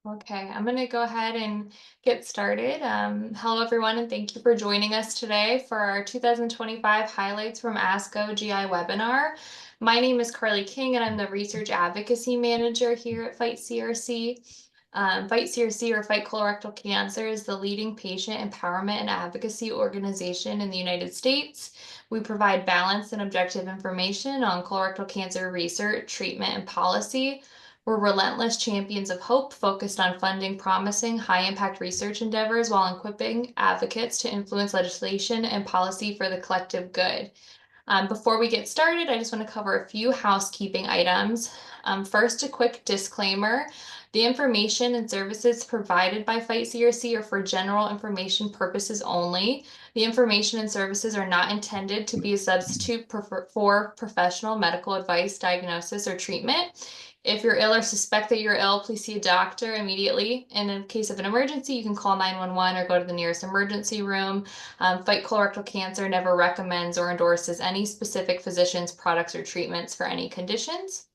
Okay, I'm going to go ahead and get started. Hello, everyone, and thank you for joining us today for our 2025 Highlights from ASCO GI Webinar. My name is Carli King, and I'm the Research Advocacy Manager here at Fight CRC. Fight CRC, or Fight Colorectal Cancer, is the leading patient empowerment and advocacy organization in the United States. We provide balanced and objective information on colorectal cancer research, treatment, and policy. We're relentless champions of hope, focused on funding promising, high impact research endeavors while equipping advocates to influence legislation and policy for the collective good. Before we get started, I just want to cover a few housekeeping items. First, a quick disclaimer. The information and services provided by Fight CRC are for general information purposes only. The information and services are not intended to be a substitute for professional medical advice, diagnosis, or treatment. If you're ill or suspect that you're ill, please see a doctor immediately. And in case of an emergency, you can call 911 or go to the nearest emergency room. Fight Colorectal Cancer never recommends or endorses any specific physician's products or treatments for any conditions.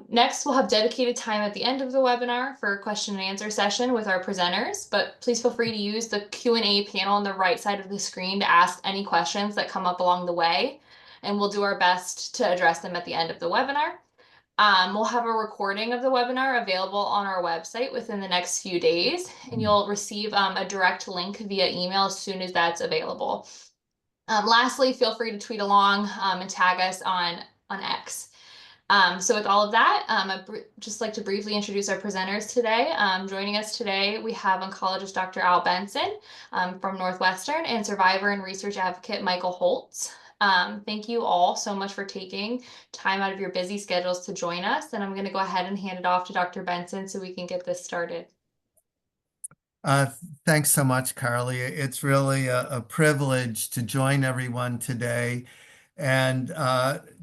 Next, we'll have dedicated time at the end of the webinar for a question and answer session with our presenters, but please feel free to use the Q&A panel on the right side of the screen to ask any questions that come up along the way, and we'll do our best to address them at the end of the webinar. We'll have a recording of the webinar available on our website within the next few days, and you'll receive a direct link via email as soon as that's available. Lastly, feel free to tweet along and tag us on X. So with all of that, I'd just like to briefly introduce our presenters today. Joining us today, we have oncologist Dr. Al Benson from Northwestern and survivor and research advocate Michael Holtz. Thank you all so much for taking time out of your busy schedules to join us. And I'm going to go ahead and hand it off to Dr. Benson so we can get this started. Thanks so much, Carli. It's really a privilege to join everyone today. And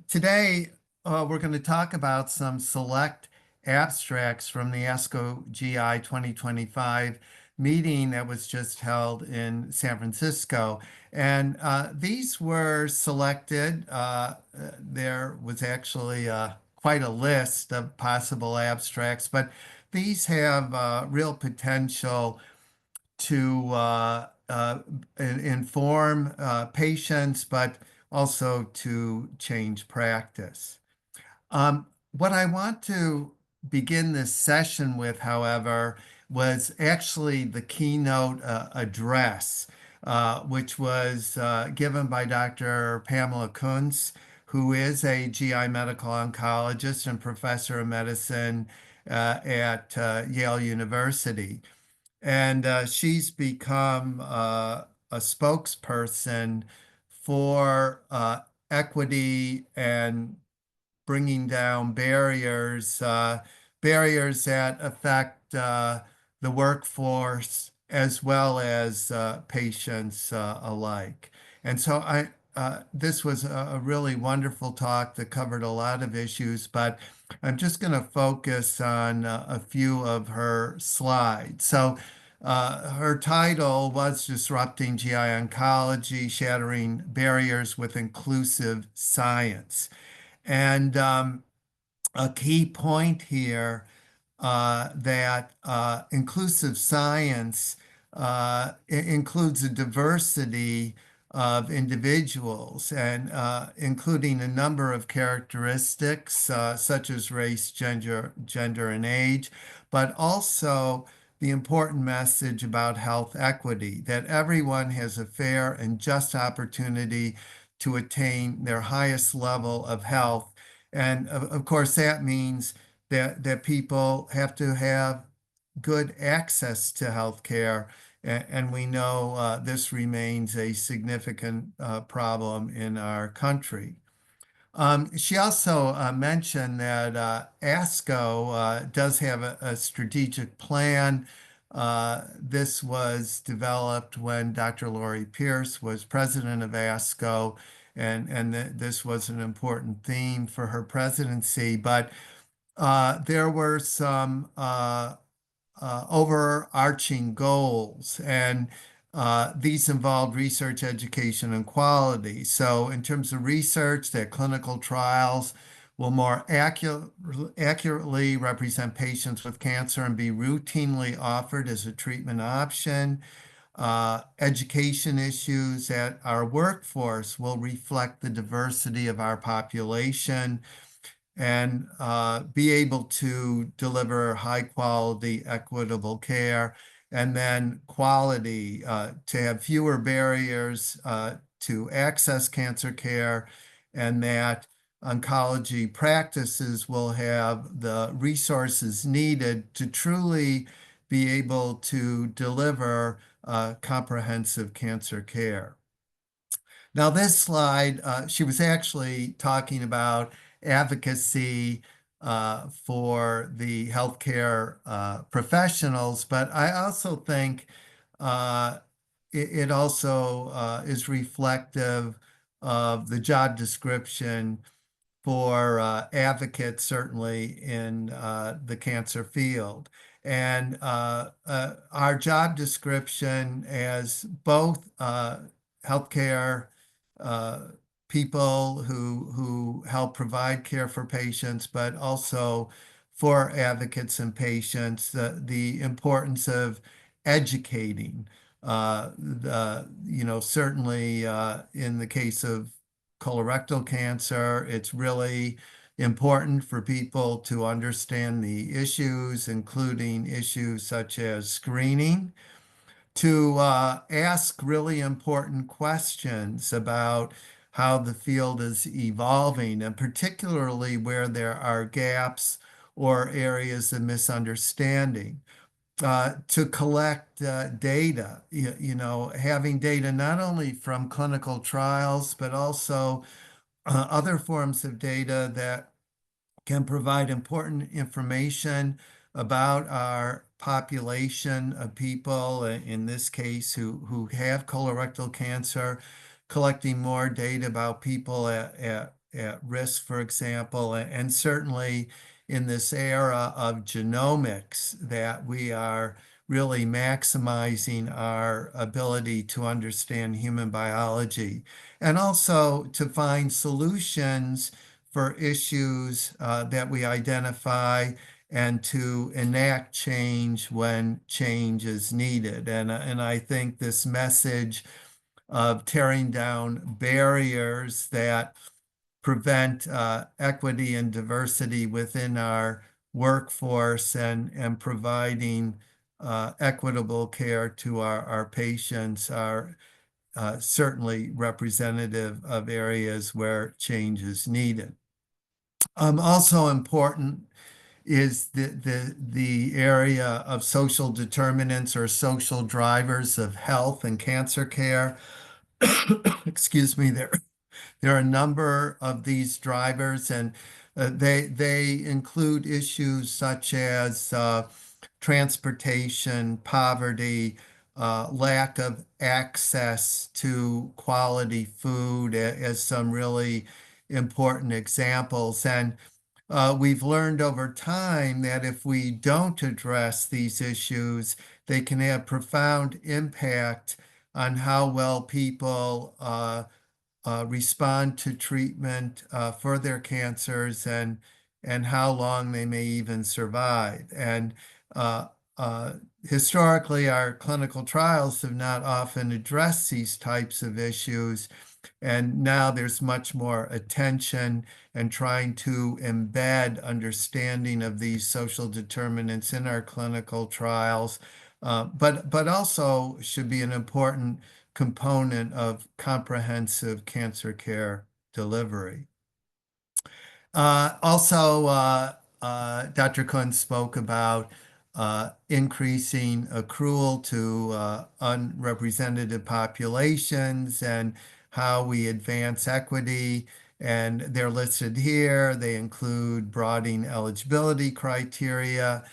today we're going to talk about some select abstracts from the ASCO GI 2025 meeting that was just held in San Francisco. And these were selected. There was actually quite a list of possible abstracts, but these have real potential to inform patients, but also to change practice. What I want to begin this session with, however, was actually the keynote address, which was given by Dr. Pamela Kuntz, who is a GI medical oncologist and professor of medicine at Yale University. And she's become a spokesperson for equity and bringing down barriers, barriers that affect the workforce as well as patients alike. And so this was a really wonderful talk that covered a lot of issues, but I'm just going to focus on a few of her slides. So her title was Disrupting GI Oncology, Shattering Barriers with Inclusive Science. And a key point here that inclusive science includes a diversity of individuals and including a number of characteristics such as race, gender, and age, but also the important message about health equity, that everyone has a fair and just opportunity to attain their highest level of health. And of course, that means that people have to have good access to health care. And we know this remains a significant problem in our country. She also mentioned that ASCO does have a strategic plan. This was developed when Dr. Lori Pierce was president of ASCO, and this was an important theme for her presidency. But there were some overarching goals, and these involved research, education, and quality. So in terms of research, that clinical trials will more accurately represent patients with cancer and be routinely offered as a treatment option. Education issues at our workforce will reflect the diversity of our population and be able to deliver high quality, equitable care, and then quality to have fewer barriers to access cancer care, and that oncology practices will have the resources needed to truly be able to deliver comprehensive cancer care. Now, this slide, she was actually talking about advocacy for the healthcare professionals, but I also think it also is reflective of the job description for advocates, certainly in the cancer field. And our job description as both healthcare uh, people who help provide care for patients, but also for advocates and patients, the importance of educating. Certainly in the case of colorectal cancer, it's really important for people to understand the issues, including issues such as screening, to ask really important questions about how the field is evolving, and particularly where there are gaps or areas of misunderstanding. To collect data, having data not only from clinical trials, but also other forms of data that can provide important information about our population of people, in this case, who have colorectal cancer, collecting more data about people at risk, for example, and certainly in this era of genomics that we are really maximizing our ability to understand human biology and also to find solutions for issues that we identify and to enact change when change is needed. And I think this message of tearing down barriers that prevent equity and diversity within our workforce and providing equitable care to our patients are certainly representative of areas where change is needed. Also important is the area of social determinants or social drivers of health and cancer care. Excuse me, there are a number of these drivers, and they include issues such as transportation, poverty, lack of access to quality food as some really important examples. And we've learned over time that if we don't address these issues, they can have profound impact on how well people respond to treatment for their cancers and how long they may even survive. And uh, uh, historically, our clinical trials have not often addressed these types of issues. And now there's much more attention and trying to embed understanding of these social determinants in our clinical trials, but also should be an important component of comprehensive cancer care delivery. Dr. Kuhn spoke about increasing accrual to unrepresented populations and how we advance equity. And they're listed here. They include broadening eligibility criteria,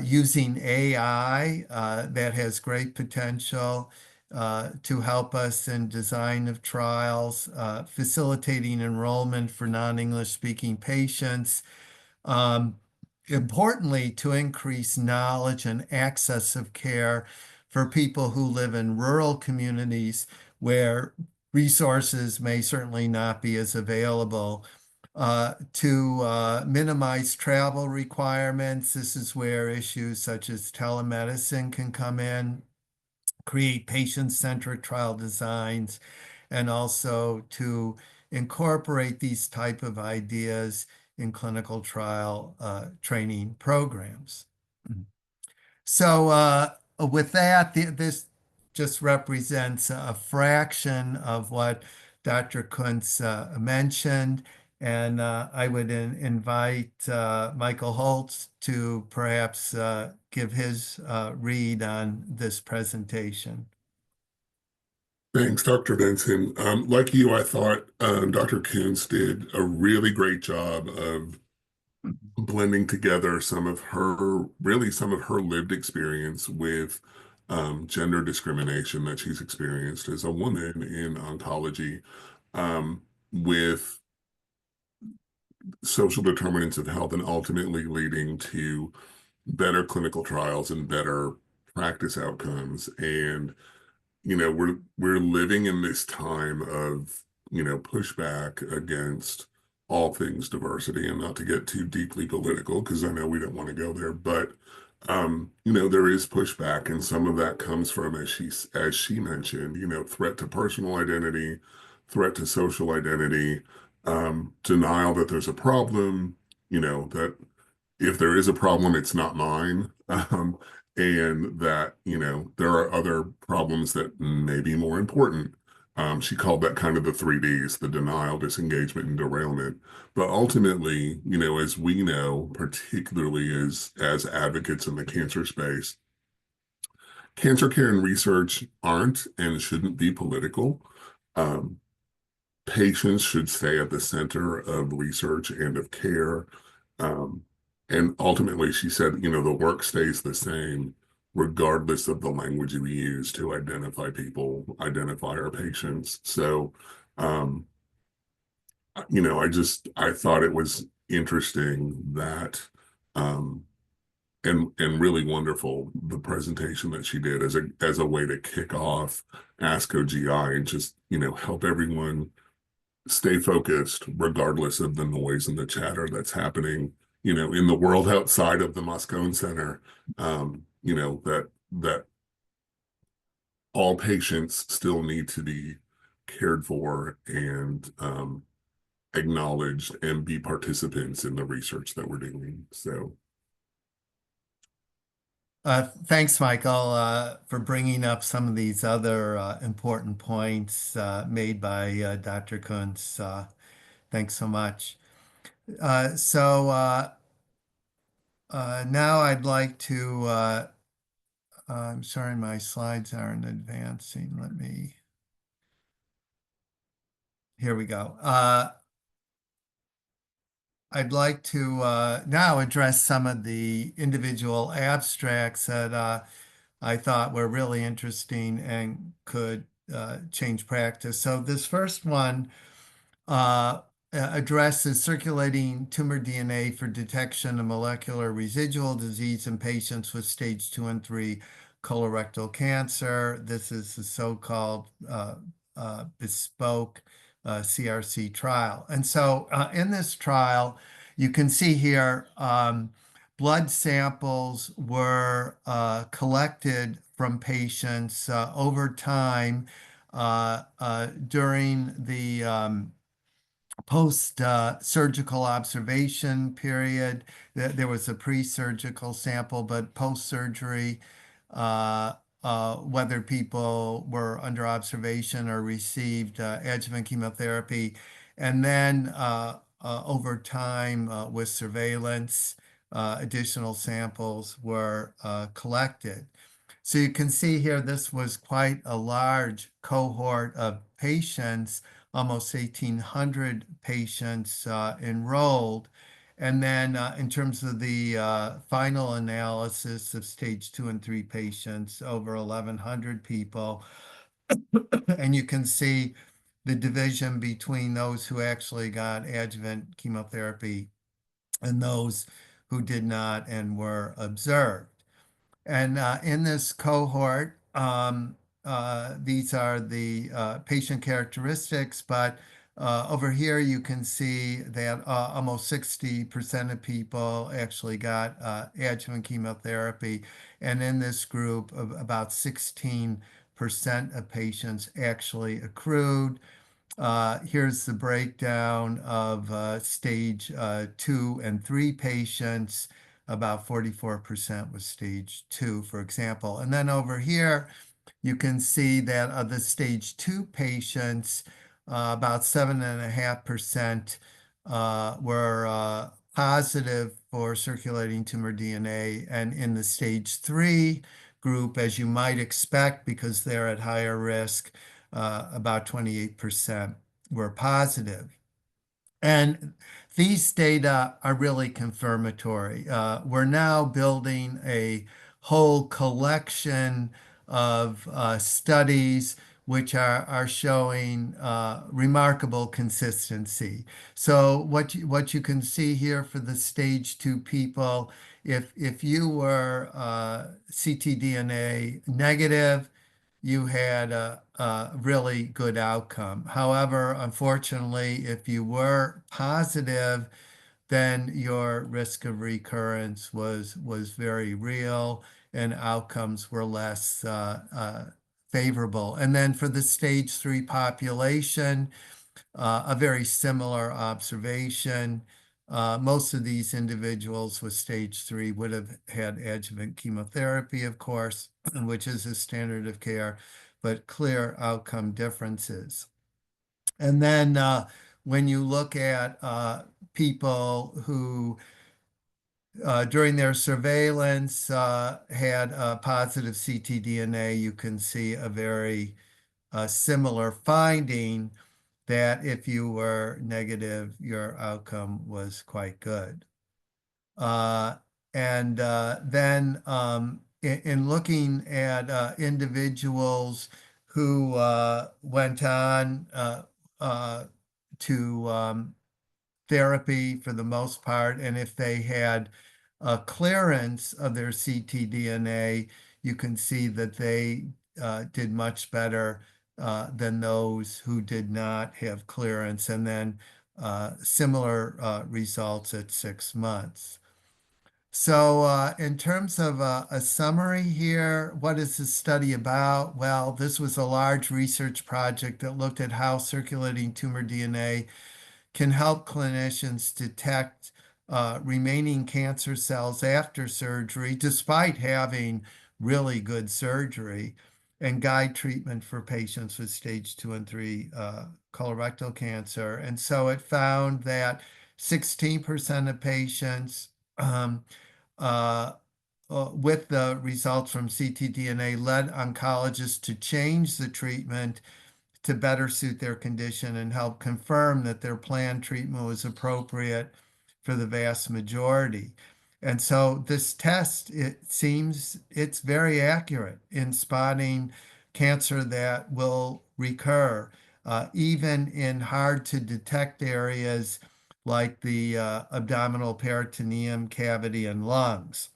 using AI that has great potential to help us in design of trials, facilitating enrollment for non-English speaking patients. Um, Importantly, to increase knowledge and access of care for people who live in rural communities where resources may certainly not be as available. to minimize travel requirements. This is where issues such as telemedicine can come in, create patient-centric trial designs, and also to incorporate these type of ideas in clinical trial training programs. So with that, this just represents a fraction of what Dr. Kuntz mentioned. And I would invite Michael Holtz to perhaps give his read on this presentation. Thanks, Dr. Benson. Like you, I thought Dr. Kuntz did a really great job of blending together some of her lived experience with gender discrimination that she's experienced as a woman in oncology, with social determinants of health, and ultimately leading to better clinical trials and better practice outcomes. And we're living in this time of pushback against all things diversity, and not to get too deeply political, because I know we don't want to go there, but there is pushback, and some of that comes from, as she mentioned, threat to personal identity, threat to social identity, denial that there's a problem, that if there is a problem, it's not mine. And that, there are other problems that may be more important. She called that kind of the 3Ds: the denial, disengagement, and derailment. But ultimately, as we know, particularly as advocates in the cancer space, cancer care and research aren't and shouldn't be political. Um, Patients should stay at the center of research and of care. Um, and ultimately, she said, the work stays the same regardless of the language we use to identify people, identify our patients. So, I thought it was interesting that, um, and really wonderful, the presentation that she did as a way to kick off ASCO GI, and just, help everyone stay focused regardless of the noise and the chatter that's happening, in the world outside of the Moscone Center. That all patients still need to be cared for and acknowledged and be participants in the research that we're doing. So Thanks, Michael, for bringing up some of these other important points made by Dr. Kuntz. Thanks so much. So now I'd like to, I'm sorry, my slides aren't advancing. Here we go. I'd like to now address some of the individual abstracts that I thought were really interesting and could change practice. So this first one addresses circulating tumor DNA for detection of molecular residual disease in patients with stage 2 and 3 colorectal cancer. This is the so-called bespoke CRC trial. And so in this trial, you can see here blood samples were collected from patients over time during the post-surgical observation period. There was a pre-surgical sample, but post-surgery, whether people were under observation or received adjuvant chemotherapy, and then over time with surveillance, additional samples were collected. So you can see here, this was quite a large cohort of patients, almost 1,800 patients enrolled. And then in terms of the final analysis of stage 2 and 3 patients, over 1,100 people. And you can see the division between those who actually got adjuvant chemotherapy and those who did not and were observed. And in this cohort, these are the patient characteristics, but Over here, you can see that almost 60% of people actually got adjuvant chemotherapy. And in this group, of about 16% of patients actually accrued. Here's the breakdown of stage 2 and 3 patients. About 44% was stage 2, for example. And then over here, you can see that of the stage 2 patients, about 7.5% were positive for circulating tumor DNA. And in the stage 3 group, as you might expect, because they're at higher risk, about 28% were positive. And these data are really confirmatory. We're now building a whole collection of studies which are showing remarkable consistency. So what you can see here for the stage 2 people, if you were ctDNA negative, you had a really good outcome. However, unfortunately, if you were positive, then your risk of recurrence was very real and outcomes were less favorable. And then for the stage 3 population, a very similar observation. Most of these individuals with stage 3 would have had adjuvant chemotherapy, of course, which is a standard of care, but clear outcome differences. And then when you look at people who during their surveillance had positive ctDNA, you can see a very similar finding that if you were negative, your outcome was quite good. And then in looking at individuals who went on to therapy for the most part, and if they had a clearance of their ctDNA, you can see that they did much better than those who did not have clearance, and then similar results at 6 months. So in terms of a summary here, what is this study about? Well, this was a large research project that looked at how circulating tumor DNA can help clinicians detect remaining cancer cells after surgery, despite having really good surgery, and guide treatment for patients with stage 2 and 3 colorectal cancer. And so it found that 16% of patients uh, with the results from ctDNA led oncologists to change the treatment to better suit their condition and help confirm that their planned treatment was appropriate for the vast majority. And so this test, it seems it's very accurate in spotting cancer that will recur, even in hard to detect areas like the abdominal peritoneum cavity and lungs.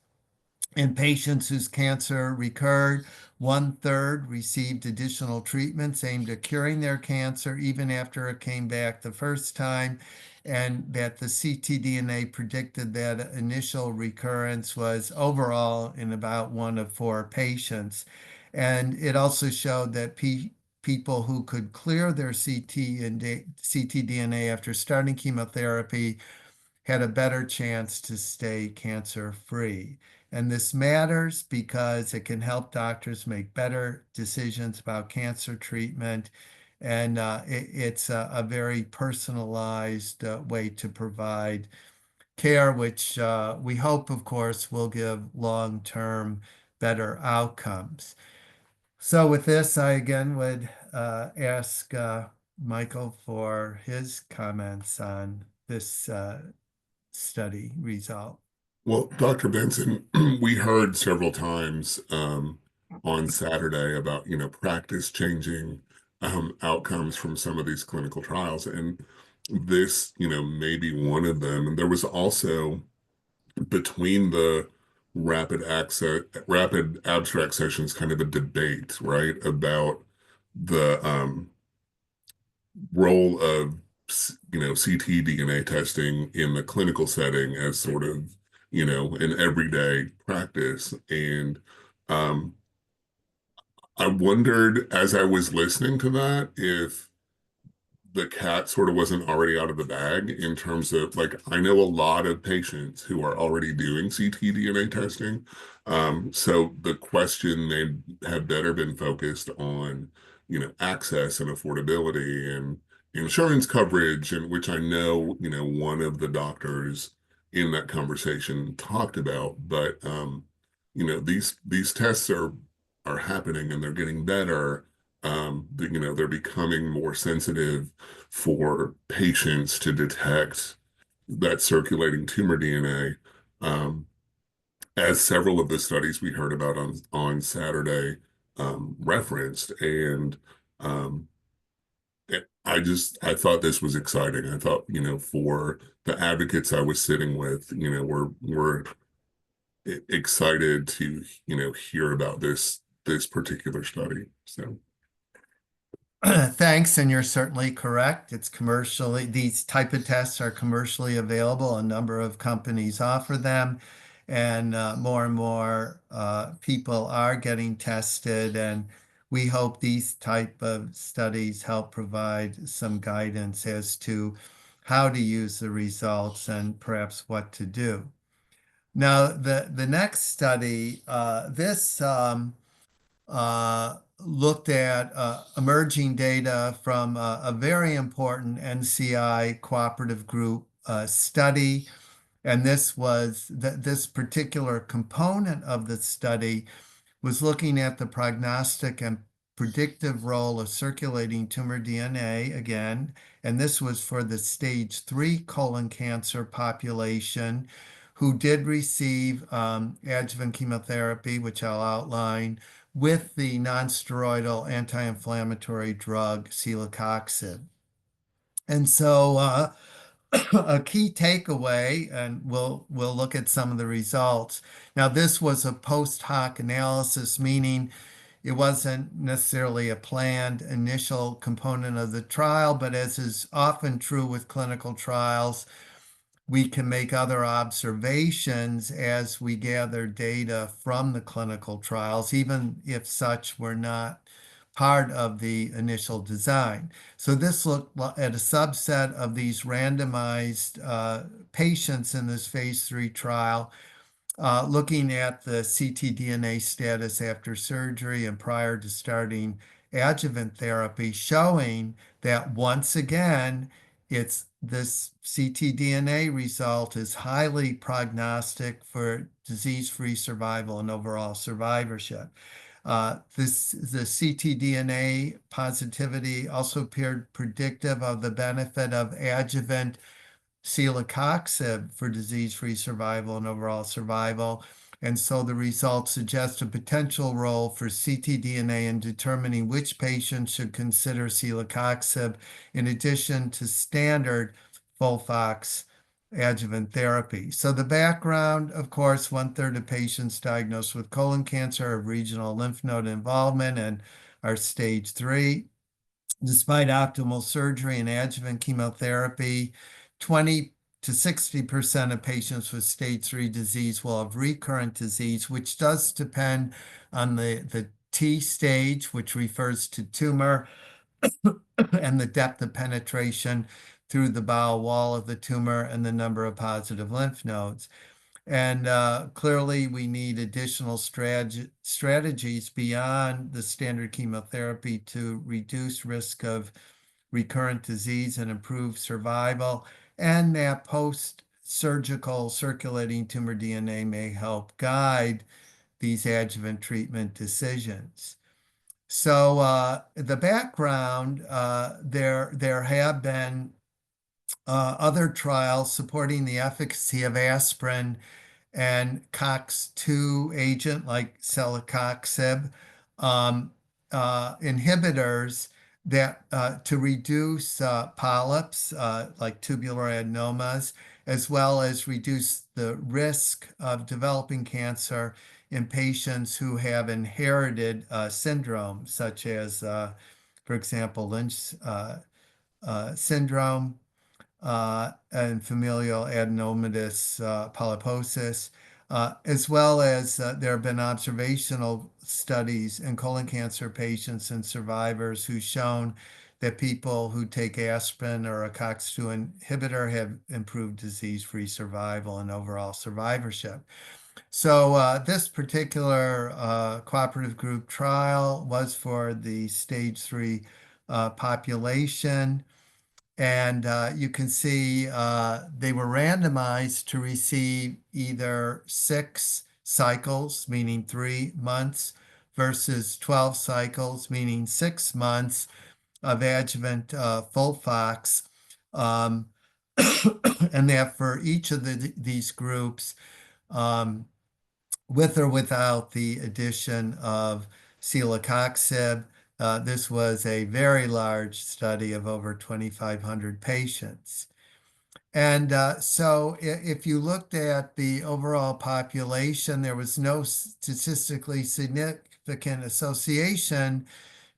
In patients whose cancer recurred, 1/3 received additional treatments aimed at curing their cancer even after it came back the first time, and that the ctDNA predicted that initial recurrence was overall in about 1 of 4 patients. And it also showed that people who could clear their ctDNA after starting chemotherapy had a better chance to stay cancer-free. And this matters because it can help doctors make better decisions about cancer treatment. And it's a very personalized way to provide care, which we hope, of course, will give long-term better outcomes. So with this, I again would ask Michael for his comments on this study result. Well, Dr. Benson, we heard several times on Saturday about, practice changing outcomes from some of these clinical trials. And this, may be one of them. And there was also between the rapid abstract sessions, kind of a debate, right, about the role of ctDNA testing in the clinical setting as sort of, an everyday practice. And um, I wondered as I was listening to that if the cat sort of wasn't already out of the bag in terms of, like, I know a lot of patients who are already doing ctDNA testing. So the question may have better been focused on, access and affordability and insurance coverage, and which I know, one of the doctors in that conversation talked about. But these tests are happening and they're getting better. They're becoming more sensitive for patients to detect that circulating tumor DNA, as several of the studies we heard about on Saturday referenced. And um, I thought this was exciting. I thought, for the advocates I was sitting with, we're excited to, hear about this particular study. So. Thanks, and you're certainly correct. These type of tests are commercially available. A number of companies offer them, and more people are getting tested. And we hope these type of studies help provide some guidance as to how to use the results and perhaps what to do. Now, the next study, this looked at emerging data from a very important NCI cooperative group study. And this particular component of the study was looking at the prognostic and predictive role of circulating tumor DNA again. And this was for the stage 3 colon cancer population who did receive adjuvant chemotherapy, which I'll outline, with the nonsteroidal anti-inflammatory drug celecoxib. And so a key takeaway, and we'll look at some of the results. Now, this was a post hoc analysis, meaning it wasn't necessarily a planned initial component of the trial, but as is often true with clinical trials, we can make other observations as we gather data from the clinical trials, even if such were not part of the initial design. So this looked at a subset of these randomized patients in this phase 3 trial, looking at the ctDNA status after surgery and prior to starting adjuvant therapy, showing that once again, this ctDNA result is highly prognostic for disease-free survival and overall survivorship. The ctDNA positivity also appeared predictive of the benefit of adjuvant celecoxib for disease-free survival and overall survival. And so the results suggest a potential role for ctDNA in determining which patients should consider celecoxib in addition to standard FOLFOX adjuvant therapy. So the background, of course, 1/3 of patients diagnosed with colon cancer have regional lymph node involvement and are stage 3. Despite optimal surgery and adjuvant chemotherapy, 20 to 60% of patients with stage 3 disease will have recurrent disease, which does depend on the T stage, which refers to tumor, and the depth of penetration through the bowel wall of the tumor and the number of positive lymph nodes. And clearly, we need additional strategies beyond the standard chemotherapy to reduce risk of recurrent disease and improve survival. And that post-surgical circulating tumor DNA may help guide these adjuvant treatment decisions. So the background, there have been other trials supporting the efficacy of aspirin and COX-2 agent like celecoxib inhibitors that to reduce polyps like tubular adenomas, as well as reduce the risk of developing cancer in patients who have inherited syndromes, such as, for example, Lynch syndrome and familial adenomatous polyposis, as well as there have been observational studies in colon cancer patients and survivors who've shown that people who take aspirin or a COX-2 inhibitor have improved disease-free survival and overall survivorship. So this particular cooperative group trial was for the stage 3 population. And you can see they were randomized to receive either 6 cycles, meaning 3 months, versus 12 cycles, meaning 6 months of adjuvant FOLFOX. Um, and that for each of these groups, with or without the addition of celecoxib, this was a very large study of over 2,500 patients. And so if you looked at the overall population, there was no statistically significant association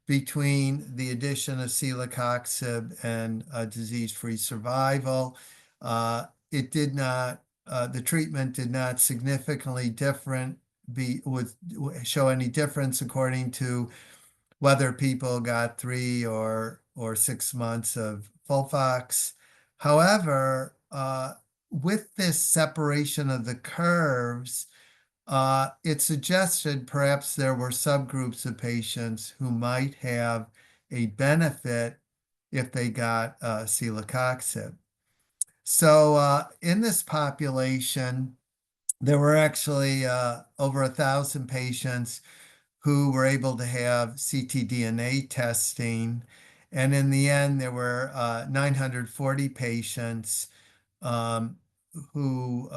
between the addition of celecoxib and disease-free survival. It did not, the treatment did not significantly show any difference according to whether people got 3 or 6 months of FOLFOX. However, with this separation of the curves, it suggested perhaps there were subgroups of patients who might have a benefit if they got celecoxib. So in this population, there were actually over 1,000 patients who were able to have ctDNA testing. And in the end, there were 940 patients who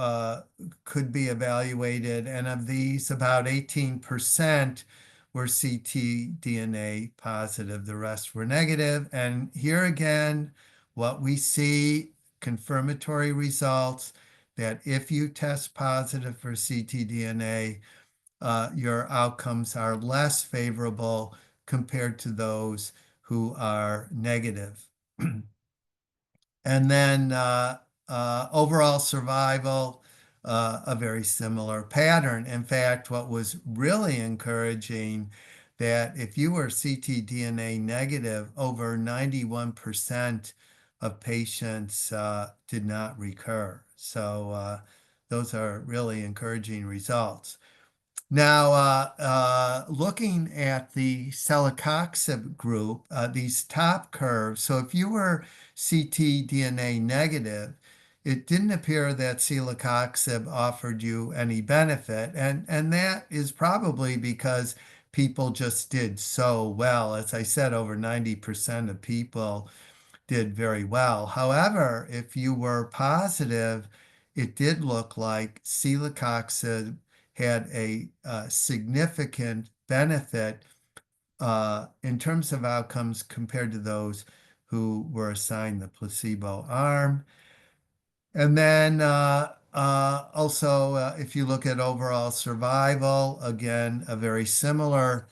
could be evaluated. And of these, about 18% were ctDNA positive. The rest were negative. And here again, what we see, confirmatory results, that if you test positive for ctDNA, your outcomes are less favorable compared to those who are negative. And then overall survival, a very similar pattern. In fact, what was really encouraging, that if you were ctDNA negative, over 91% of patients did not recur. So those are really encouraging results. Now, looking at the celecoxib group, these top curves, so if you were ctDNA negative, it didn't appear that celecoxib offered you any benefit. And that is probably because people just did so well. As I said, over 90% of people did very well. However, if you were positive, it did look like celecoxib had a significant benefit in terms of outcomes compared to those who were assigned the placebo arm. And then also, if you look at overall survival, again, a very similar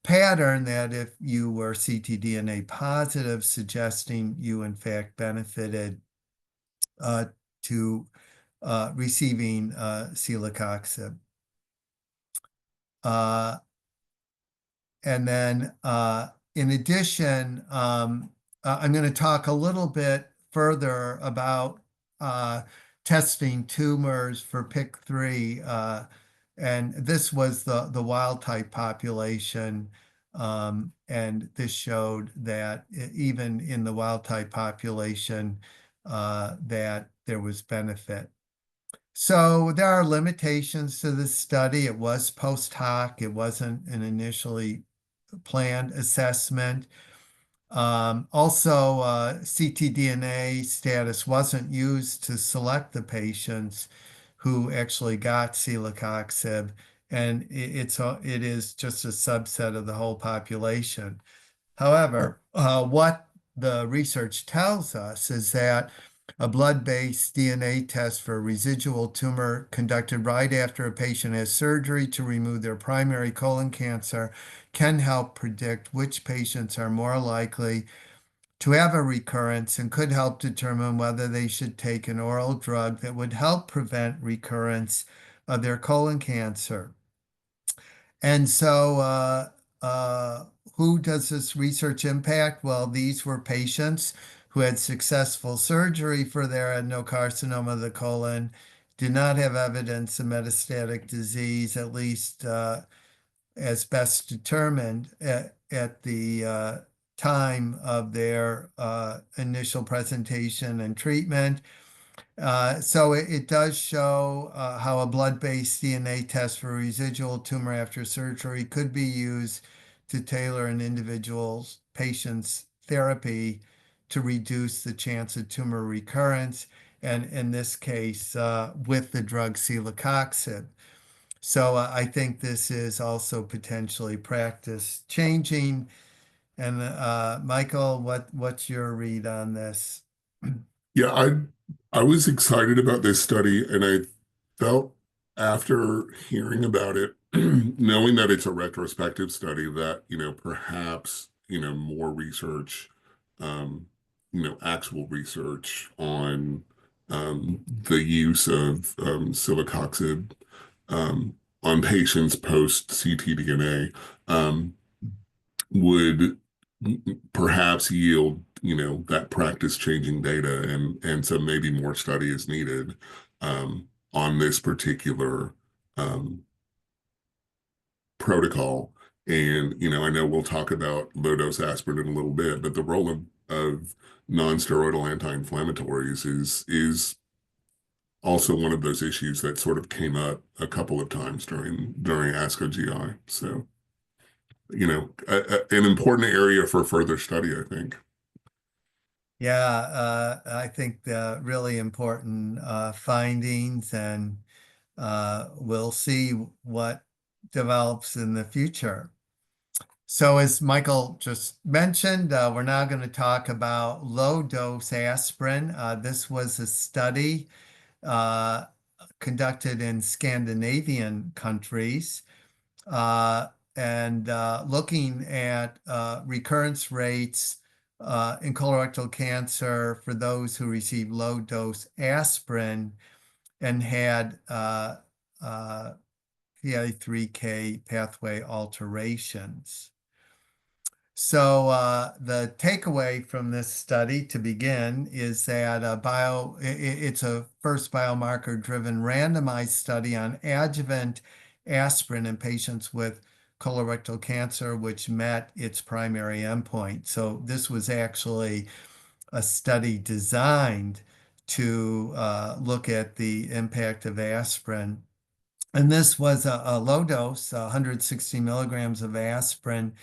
pattern, that if you were ctDNA positive, suggesting you in fact benefited to receiving celecoxib. And then in addition, I'm going to talk a little bit further about testing tumors for PIK3. And this was the wild type population. And this showed that even in the wild type population, that there was benefit. So there are limitations to this study. It was post hoc. It wasn't an initially planned assessment. Also, ctDNA status wasn't used to select the patients who actually got celecoxib, and it is just a subset of the whole population. However, what the research tells us is that a blood-based DNA test for residual tumor conducted right after a patient has surgery to remove their primary colon cancer can help predict which patients are more likely to have a recurrence and could help determine whether they should take an oral drug that would help prevent recurrence of their colon cancer. And so, who does this research impact? Well, these were patients who had successful surgery for their adenocarcinoma of the colon, did not have evidence of metastatic disease, at least as best determined at the time of their initial presentation and treatment. So it does show how a blood-based DNA test for residual tumor after surgery could be used to tailor an individual's patient's therapy to reduce the chance of tumor recurrence, and in this case, with the drug celecoxib. So I think this is also potentially practice changing. And Michael, what's your read on this? Yeah, I was excited about this study, and I felt after hearing about it, knowing that it's a retrospective study, that, perhaps, more research, actual research on the use of celecoxib on patients post ctDNA would perhaps yield, that practice changing data, and so maybe more study is needed on this particular protocol. And, I know we'll talk about low dose aspirin in a little bit, but the role of non-steroidal anti-inflammatories is also one of those issues that sort of came up a couple of times during ASCO GI. So, an important area for further study, I think. Yeah, I think the really important findings, and we'll see what develops in the future. So as Michael just mentioned, we're now going to talk about low dose aspirin. This was a study conducted in Scandinavian countries. And looking at recurrence rates in colorectal cancer for those who received low dose aspirin and had PI3K pathway alterations. So the takeaway from this study to begin is that it's a first biomarker-driven randomized study on adjuvant aspirin in patients with colorectal cancer, which met its primary endpoint. So this was actually a study designed to look at the impact of aspirin. And this was a low dose, 160 milligrams of aspirin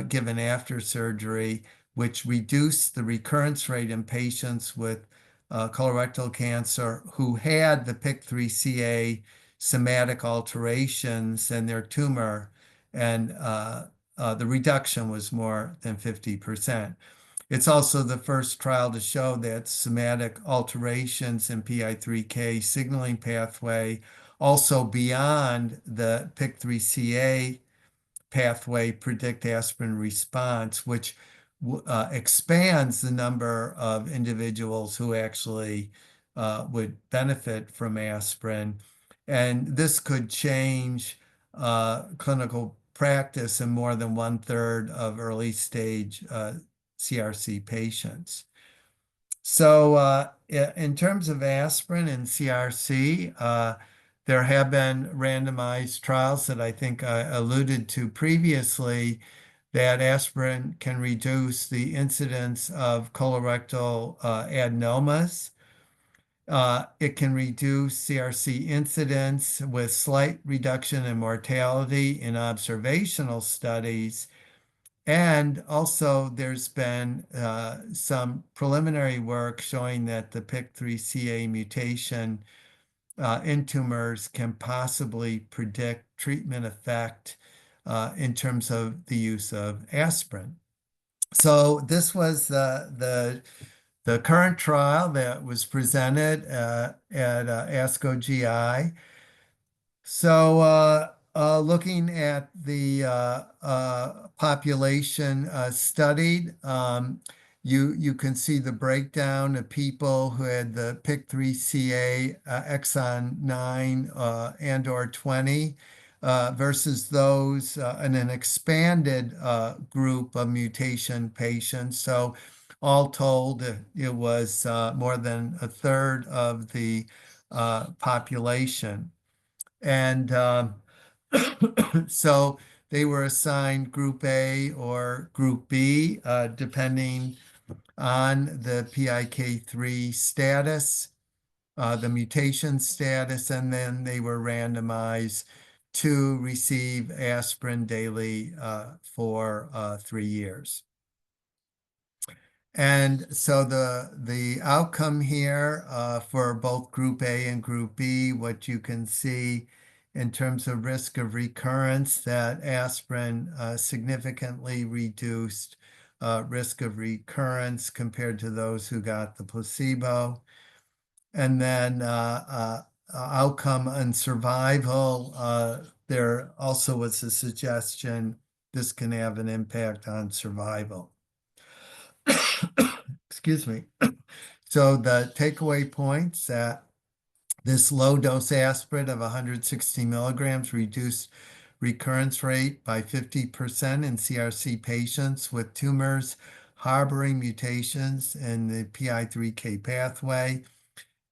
given after surgery, which reduced the recurrence rate in patients with colorectal cancer who had the PIK3CA somatic alterations in their tumor, and the reduction was more than 50%. It's also the first trial to show that somatic alterations in PI3K signaling pathway, also beyond the PIK3CA pathway, predict aspirin response, which expands the number of individuals who actually would benefit from aspirin. And this could change clinical practice in more than 1/3 of early stage CRC patients. So in terms of aspirin and CRC, there have been randomized trials that I think I alluded to previously, that aspirin can reduce the incidence of colorectal adenomas. It can reduce CRC incidence with slight reduction in mortality in observational studies. And also, there's been some preliminary work showing that the PIK3CA mutation in tumors can possibly predict treatment effect in terms of the use of aspirin. So this was the current trial that was presented at ASCO GI. So looking at the population studied, you can see the breakdown of people who had the PIK3CA exon 9 and or 20 versus those in an expanded group of mutation patients. So all told, it was more than a third of the population. And so they were assigned Group A or Group B, depending on the PIK3 status, the mutation status, and then they were randomized to receive aspirin daily for 3 years. And so the outcome here for both Group A and Group B, what you can see in terms of risk of recurrence, that aspirin significantly reduced risk of recurrence compared to those who got the placebo. And then outcome and survival, there also was a suggestion this can have an impact on survival. Excuse me. So the takeaway points that this low dose aspirin of 160 milligrams reduced recurrence rate by 50% in CRC patients with tumors harboring mutations in the PI3K pathway.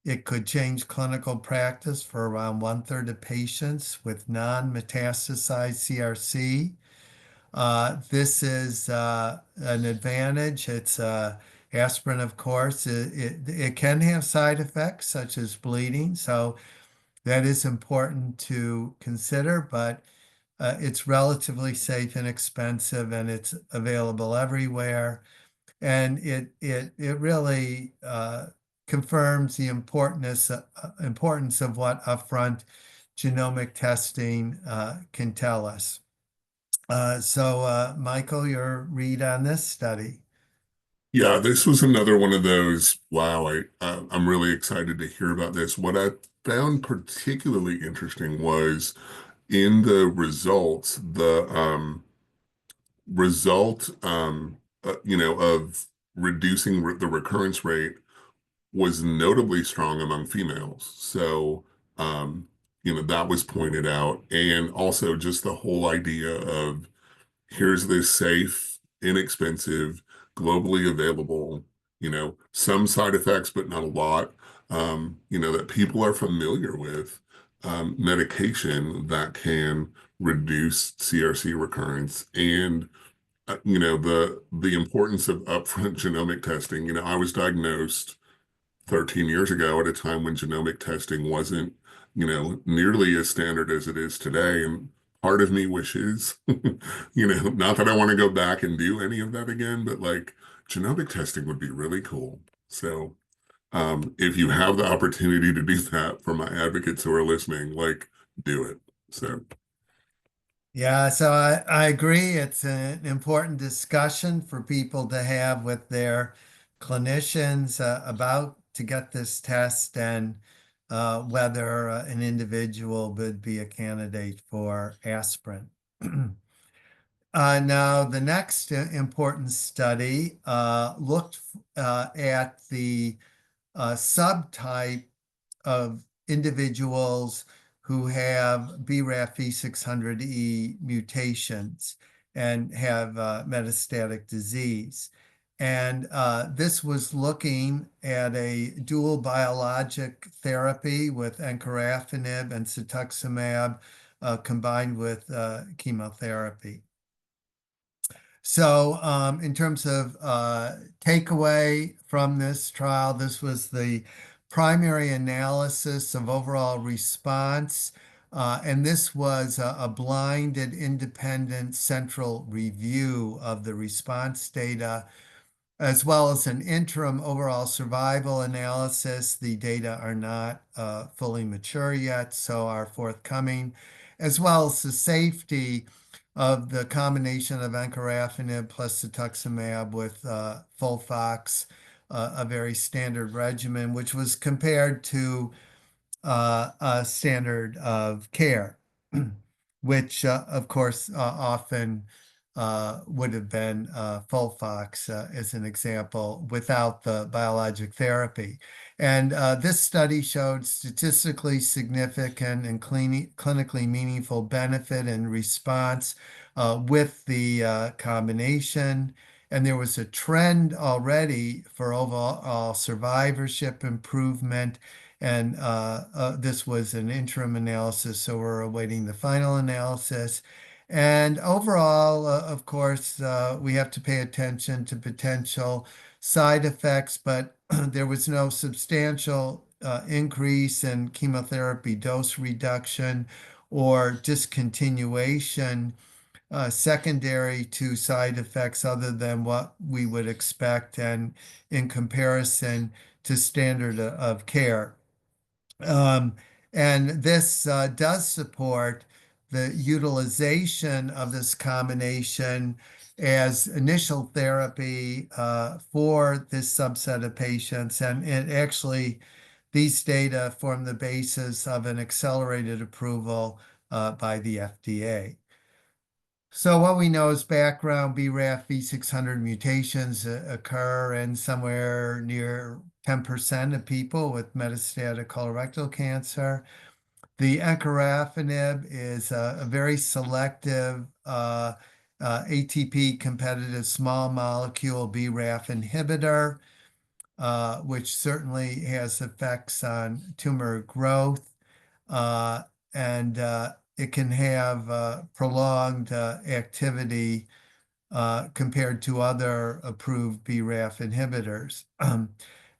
It could change clinical practice for around 1/3 of patients with non-metastasized CRC. This is an advantage. It's aspirin, of course. It can have side effects such as bleeding, so that is important to consider, but it's relatively safe and inexpensive, and it's available everywhere. And it really confirms the importance of what upfront genomic testing can tell us. So, Michael, your read on this study. Yeah, this was another one of those. Wow, I'm really excited to hear about this. What I found particularly interesting was in the results, the result, of reducing the recurrence rate was notably strong among females. So, that was pointed out, and also just the whole idea of here's this safe, inexpensive, globally available, some side effects, but not a lot, that people are familiar with, medication that can reduce CRC recurrence. And, the importance of upfront genomic testing. I was diagnosed 13 years ago at a time when genomic testing wasn't, nearly as standard as it is today. And part of me wishes, not that I want to go back and do any of that again, but like genomic testing would be really cool. So if you have the opportunity to do that, for my advocates who are listening, like do it. So Yeah, so I agree. It's an important discussion for people to have with their clinicians about to get this test and whether an individual would be a candidate for aspirin. Now, the next important study looked at the subtype of individuals who have BRAF V600E mutations and have metastatic disease. And this was looking at a dual biologic therapy with encorafenib and cetuximab combined with chemotherapy. So in terms of takeaway from this trial, this was the primary analysis of overall response. And this was a blinded independent central review of the response data, as well as an interim overall survival analysis. The data are not fully mature yet, so are forthcoming, as well as the safety of the combination of encorafenib plus cetuximab with FOLFOX, a very standard regimen, which was compared to a standard of care, which of course often would have been FOLFOX as an example without the biologic therapy. And this study showed statistically significant and clinically meaningful benefit and response with the combination. And there was a trend already for overall survivorship improvement. And this was an interim analysis, so we're awaiting the final analysis. And overall, of course, we have to pay attention to potential side effects, but there was no substantial increase in chemotherapy dose reduction or discontinuation secondary to side effects other than what we would expect and in comparison to standard of care. And this does support the utilization of this combination as initial therapy for this subset of patients. And it actually, these data form the basis of an accelerated approval by the FDA. So what we know is background BRAF V600 mutations occur in somewhere near 10% of people with metastatic colorectal cancer. The encorafenib is a very selective ATP competitive small molecule BRAF inhibitor, which certainly has effects on tumor growth. And it can have prolonged activity compared to other approved BRAF inhibitors.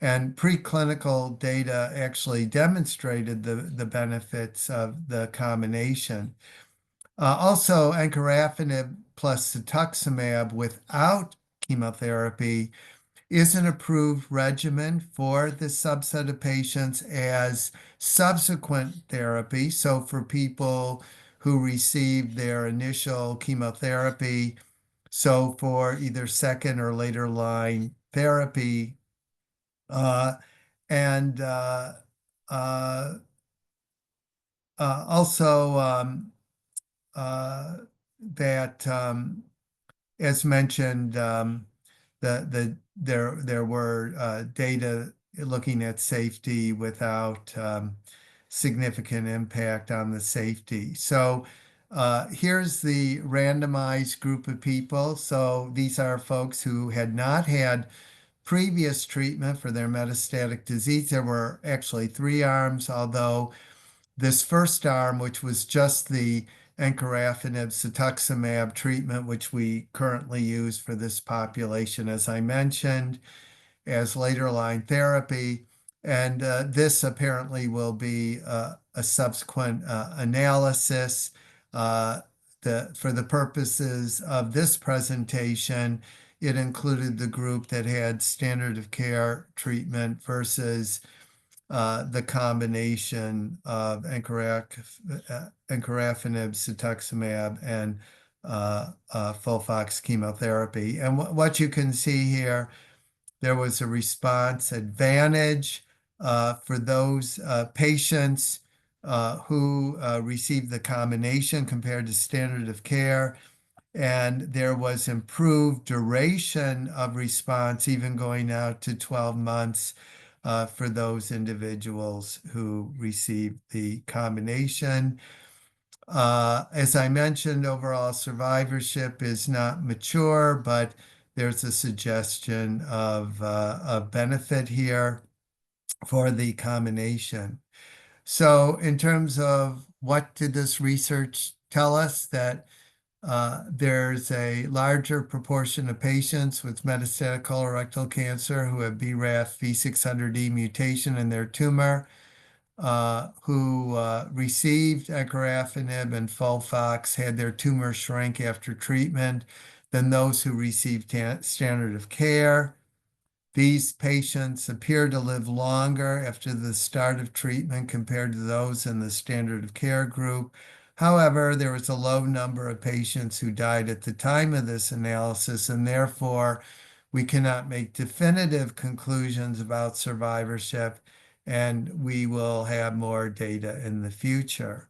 And preclinical data actually demonstrated the benefits of the combination. Also, encorafenib plus cetuximab without chemotherapy is an approved regimen for this subset of patients as subsequent therapy. So for people who received their initial chemotherapy, so for either second or later line therapy, and also that, as mentioned, there were data looking at safety without significant impact on the safety. So here's the randomized group of people. So these are folks who had not had previous treatment for their metastatic disease. There were actually 3 arms, although this first arm, which was just the encorafenib cetuximab treatment, which we currently use for this population, as I mentioned, as later line therapy. And this apparently will be a subsequent analysis. For the purposes of this presentation, it included the group that had standard of care treatment versus the combination of encorafenib, cetuximab, and FOLFOX chemotherapy. And what you can see here, there was a response advantage for those patients who received the combination compared to standard of care. And there was improved duration of response, even going out to 12 months for those individuals who received the combination. As I mentioned, overall survivorship is not mature, but there's a suggestion of a benefit here for the combination. So in terms of what did this research tell us? That there's a larger proportion of patients with metastatic colorectal cancer who have BRAF V600E mutation in their tumor who received encorafenib and FOLFOX had their tumor shrink after treatment than those who received standard of care. These patients appear to live longer after the start of treatment compared to those in the standard of care group. However, there was a low number of patients who died at the time of this analysis, and therefore we cannot make definitive conclusions about survivorship, and we will have more data in the future.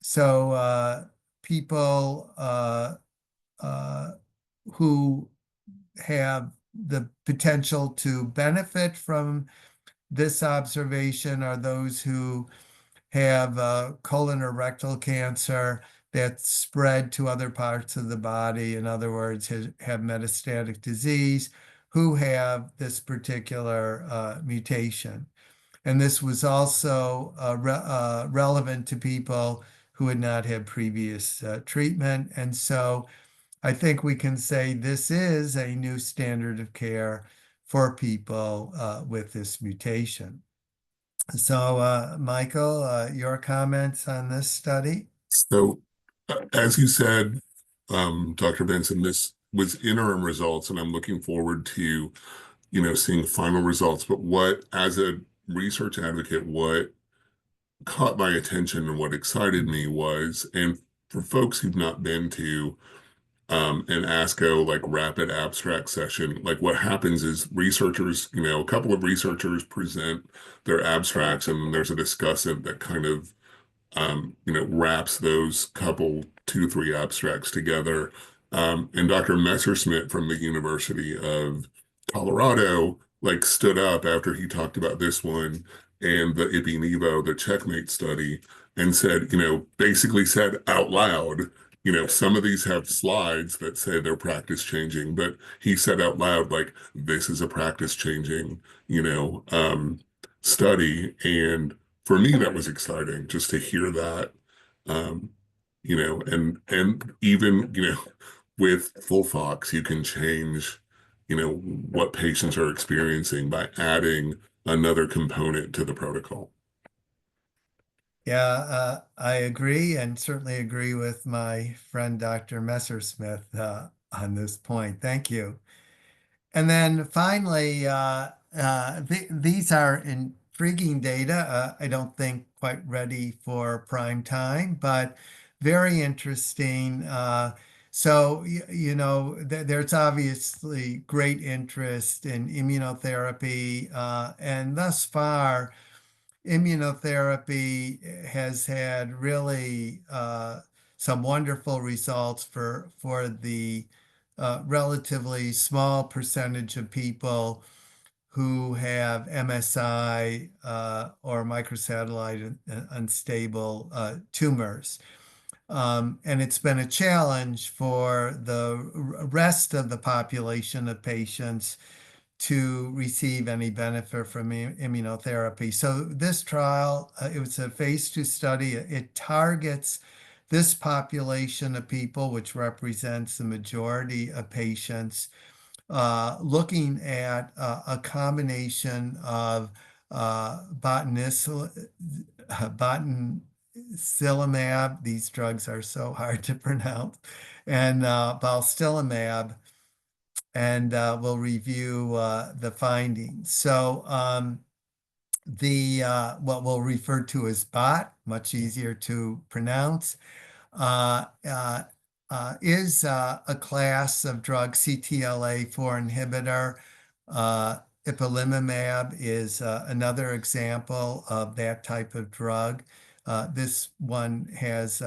So people who have the potential to benefit from this observation are those who have colon or rectal cancer that's spread to other parts of the body. In other words, have metastatic disease, who have this particular mutation. And this was also relevant to people who had not had previous treatment. And so I think we can say this is a new standard of care for people with this mutation. So, Michael, your comments on this study? So, as you said, Dr. Benson, this was interim results, and I'm looking forward to, seeing final results. But as a research advocate, what caught my attention and what excited me was, and for folks who've not been to an ASCO like rapid abstract session, like what happens is researchers, a couple of researchers present their abstracts, and then there's a discussant that kind of wraps those couple, 2, 3 abstracts together. And Dr. Messerschmidt from the University of Colorado, like, stood up after he talked about this one and the Ipi-Nivo, the checkmate study, and said, basically said out loud, some of these have slides that say they're practice changing, but he said out loud, like, this is a practice changing, study. And for me, that was exciting just to hear that, and even, with FOLFOX, you can change, what patients are experiencing by adding another component to the protocol. Yeah, I agree, and certainly agree with my friend Dr. Messerschmidt on this point. Thank you. And then finally, these are intriguing data. I don't think quite ready for prime time, but very interesting. There's obviously great interest in immunotherapy, and thus far, immunotherapy has had really some wonderful results for the relatively small percentage of people who have MSI or microsatellite unstable tumors. And it's been a challenge for the rest of the population of patients to receive any benefit from immunotherapy. So this trial, it was a phase 2 study. It targets this population of people, which represents the majority of patients, looking at a combination of botensilimab, these drugs are so hard to pronounce, and balstilimab, and we'll review the findings. So what we'll refer to as BOT, much easier to pronounce, is a class of drug, CTLA-4 inhibitor. Ipilimumab is another example of that type of drug. This one has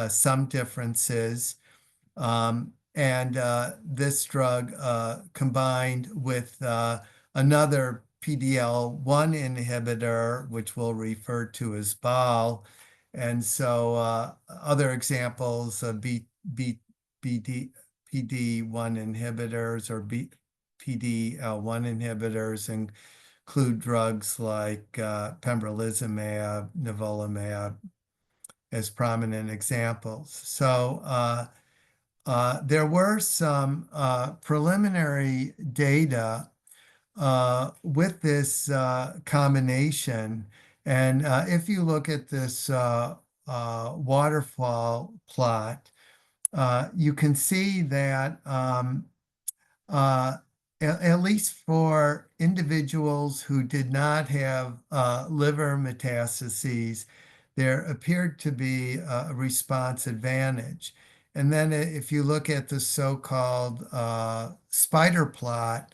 some differences. And this drug combined with another PD-L1 inhibitor, which we'll refer to as BAL. And so other examples of PD-1 inhibitors or PD-L1 inhibitors include drugs like pembrolizumab, nivolumab as prominent examples. So there were some preliminary data with this combination. And if you look at this waterfall plot, you can see that at least for individuals who did not have liver metastases, there appeared to be a response advantage. And then if you look at the so-called spider plot,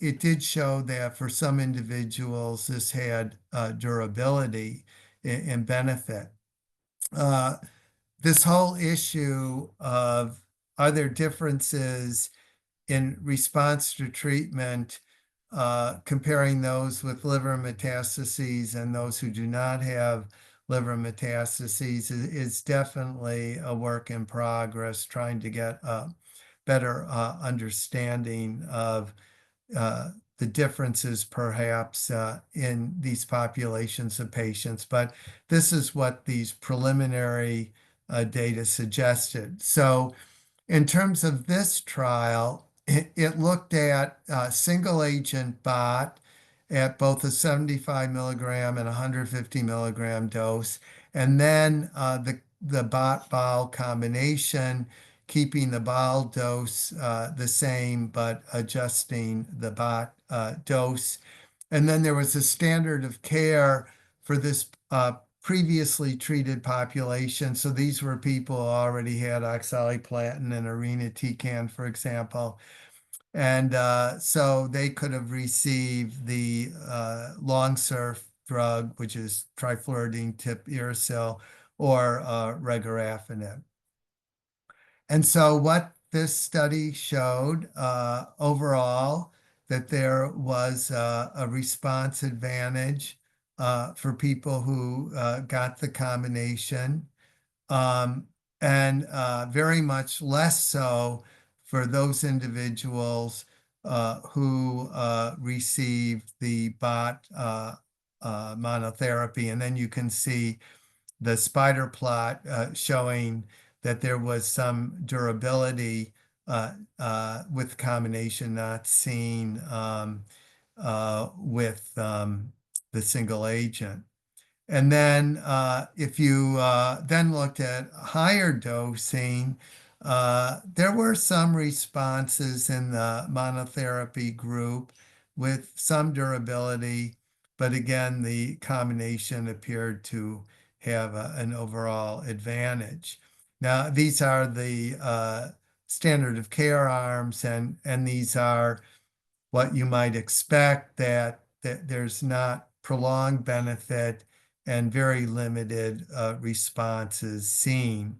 it did show that for some individuals, this had durability and benefit. this whole issue of, are there differences in response to treatment, comparing those with liver metastases and those who do not have liver metastases, is definitely a work in progress, trying to get a better understanding of the differences perhaps in these populations of patients. But this is what these preliminary data suggested. So in terms of this trial, it looked at single agent BOT at both a 75 milligram and 150 milligram dose, and then the BOT bol combination, keeping the bol dose the same but adjusting the BOT dose. And then there was a standard of care for this previously treated population. So these were people who already had oxaliplatin and irinotecan, for example. And so they could have received the long-surf drug, which is trifluridine tipiracil, or regorafenib. And so what this study showed overall, that there was a response advantage for people who got the combination, and very much less so for those individuals who received the BOT monotherapy. And then you can see the spider plot showing that there was some durability with combination not seen with the single agent. And then if you then looked at higher dosing, there were some responses in the monotherapy group with some durability, but again, the combination appeared to have an overall advantage. Now, these are the standard of care arms, and these are what you might expect, that there's not prolonged benefit and very limited responses seen.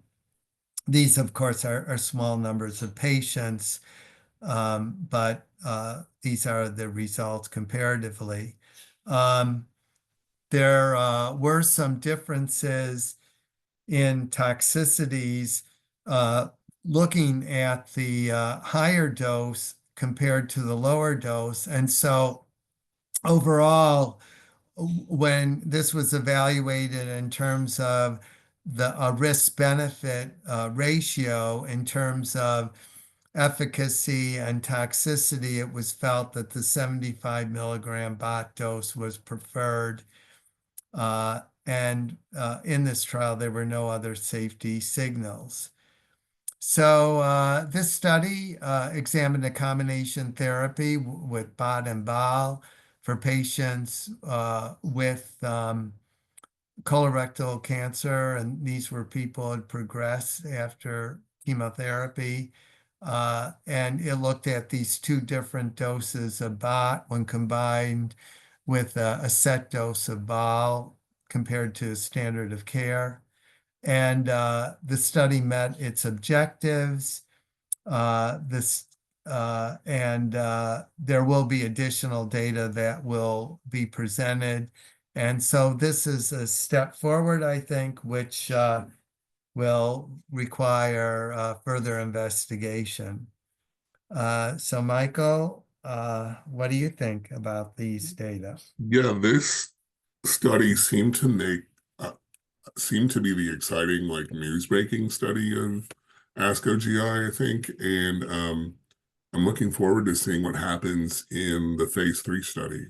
These, of course, are small numbers of patients, but these are the results comparatively. There were some differences in toxicities looking at the higher dose compared to the lower dose. And so overall, when this was evaluated in terms of the risk-benefit ratio, in terms of efficacy and toxicity, it was felt that the 75 milligram BOT dose was preferred. And in this trial, there were no other safety signals. So this study examined a combination therapy with BOT and bol for patients with colorectal cancer, and these were people who had progressed after chemotherapy. And it looked at these two different doses of BOT when combined with a set dose of bol compared to standard of care. And the study met its objectives. And there will be additional data that will be presented. And so this is a step forward, I think, which will require further investigation. So Michael, what do you think about these data? Yeah, this study seemed to be the exciting, like, news-breaking study of ASCO GI, I think. And I'm looking forward to seeing what happens in the phase 3 study.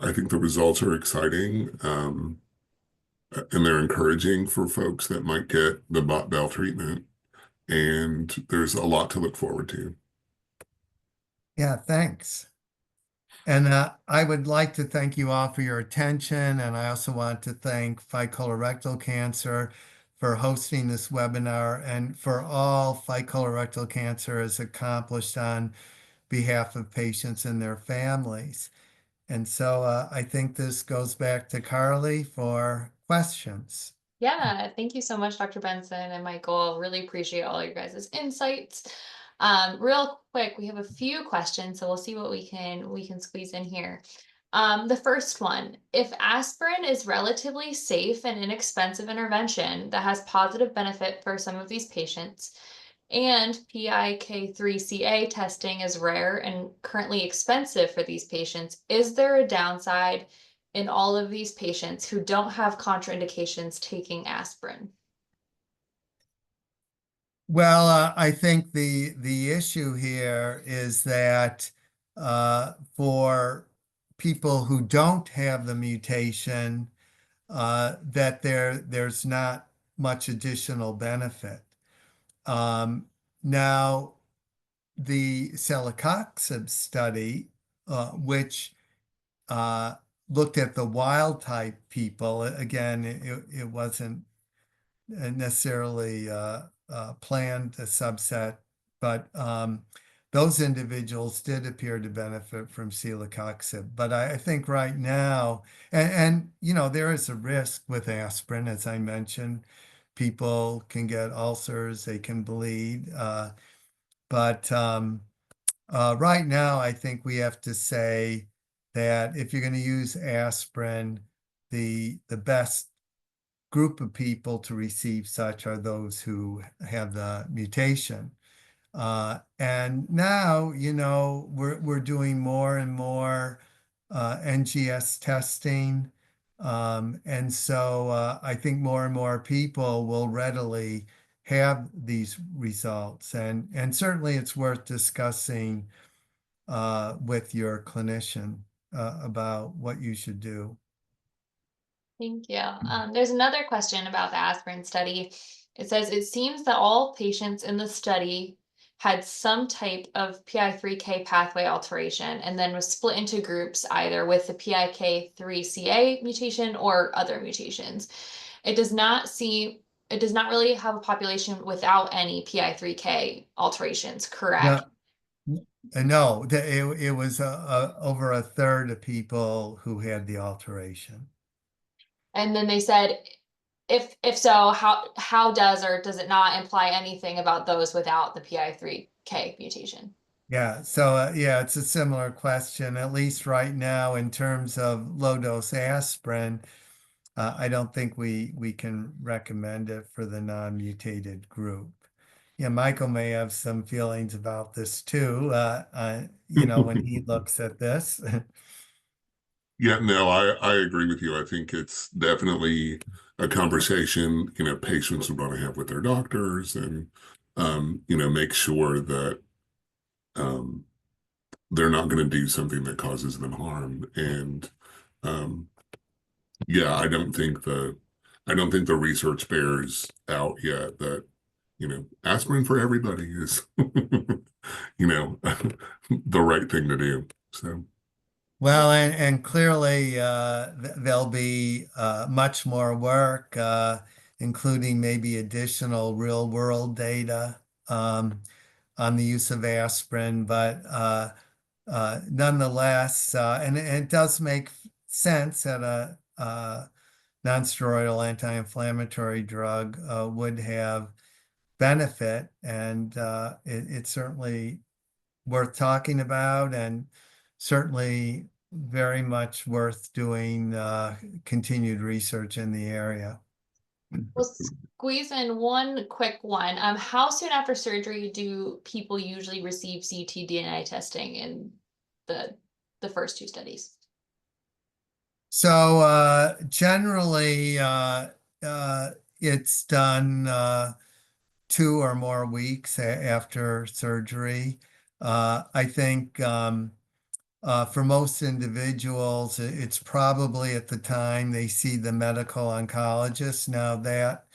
I think the results are exciting, and they're encouraging for folks that might get the BOT/BAL treatment. And there's a lot to look forward to. Yeah, thanks. And I would like to thank you all for your attention. And I also want to thank Fight Colorectal Cancer for hosting this webinar, and for all Fight Colorectal Cancer has accomplished on behalf of patients and their families. And so I think this goes back to Carli for questions. Yeah, thank you so much, Dr. Benson and Michael. Really appreciate all your guys' insights. Real quick, we have a few questions, so we'll see what we can squeeze in here. The first one, if aspirin is relatively safe and inexpensive intervention that has positive benefit for some of these patients, and PIK3CA testing is rare and currently expensive for these patients, is there a downside in all of these patients who don't have contraindications taking aspirin? Well, I think the issue here is that for people who don't have the mutation, that there's not much additional benefit. Now, the celecoxib study, which looked at the wild type people, again, it wasn't necessarily planned a subset, but those individuals did appear to benefit from celecoxib. But I think right now, there is a risk with aspirin, as I mentioned. People can get ulcers, they can bleed. But right now, I think we have to say that if you're going to use aspirin, the best group of people to receive such are those who have the mutation. And now, we're doing more and more NGS testing. And so I think more and more people will readily have these results. And certainly it's worth discussing with your clinician about what you should do. Thank you. There's another question about the aspirin study. It says it seems that all patients in the study had some type of PI3K pathway alteration and then was split into groups either with the PIK3CA mutation or other mutations. It does not really have a population without any PI3K alterations, correct? No, no, it was over a third of people who had the alteration. And then they said, if so, how does or does it not imply anything about those without the PI3K mutation? Yeah, so yeah, it's a similar question, at least right now in terms of low dose aspirin. I don't think we can recommend it for the non-mutated group. Yeah, Michael may have some feelings about this too, when he looks at this. Yeah, no, I agree with you. I think it's definitely a conversation, patients would want to have with their doctors and, make sure that um, they're not going to do something that causes them harm. And um, yeah, I don't think the research bears out yet that, aspirin for everybody is, the right thing to do. So. Well, and clearly there'll be much more work, including maybe additional real world data on the use of aspirin. But nonetheless, and it does make sense that a non-steroidal anti-inflammatory drug would have benefit, and it's certainly worth talking about, and certainly very much worth doing continued research in the area. We'll squeeze in one quick one. How soon after surgery do people usually receive ctDNA testing in the first two studies? So generally, it's done 2 or more weeks after surgery. I think for most individuals, it's probably at the time they see the medical oncologist. Now that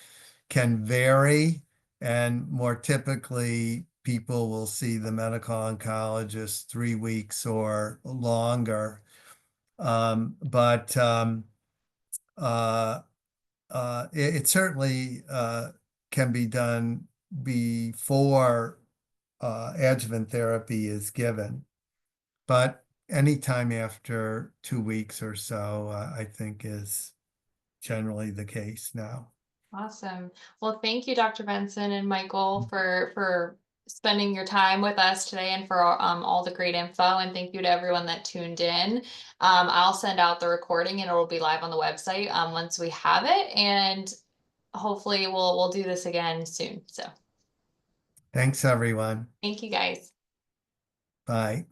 can vary, and more typically, people will see the medical oncologist 3 weeks or longer. But it certainly can be done before adjuvant therapy is given. But anytime after 2 weeks or so, I think is generally the case now. Awesome. Well, thank you, Dr. Benson and Michael, for spending your time with us today and for all the great info. And thank you to everyone that tuned in. I'll send out the recording and it will be live on the website once we have it. And hopefully we'll do this again soon. So Thanks, everyone. thank you guys. Bye.